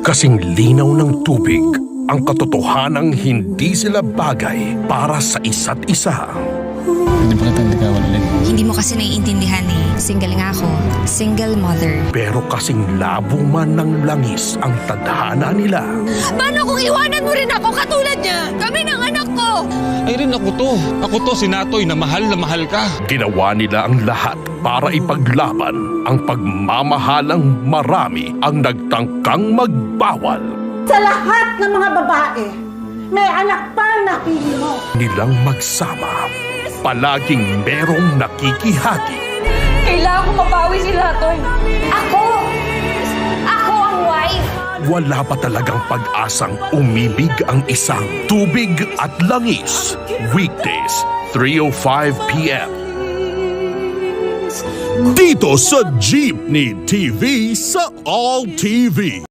Kasing linaw ng tubig ang katotohanang hindi sila bagay para sa isa't isa. Hindi pa kita nagawan ulit. Hindi mo kasi naiintindihan eh. Single nga ako. Single mother. Pero kasing labo man ng langis ang tadhana nila. Paano kung iwanan mo rin ako katulad niya? Kami ng anak ko! Ay rin ako to. Ako to si Natoy na mahal ka. Ginawa nila ang lahat para ipaglaban ang pagmamahalang marami ang nagtangkang magbawal. Sa lahat ng mga babae, may anak pang napili mo. Nilang magsama, palaging merong nakikihati. Kailangan ko mabawi si Latoy. Ako! Ako ang wife! Wala pa talagang pag-asang umibig ang isang tubig at langis. Weekdays, 3:05 p.m. Dito sa Jeepney TV sa All TV.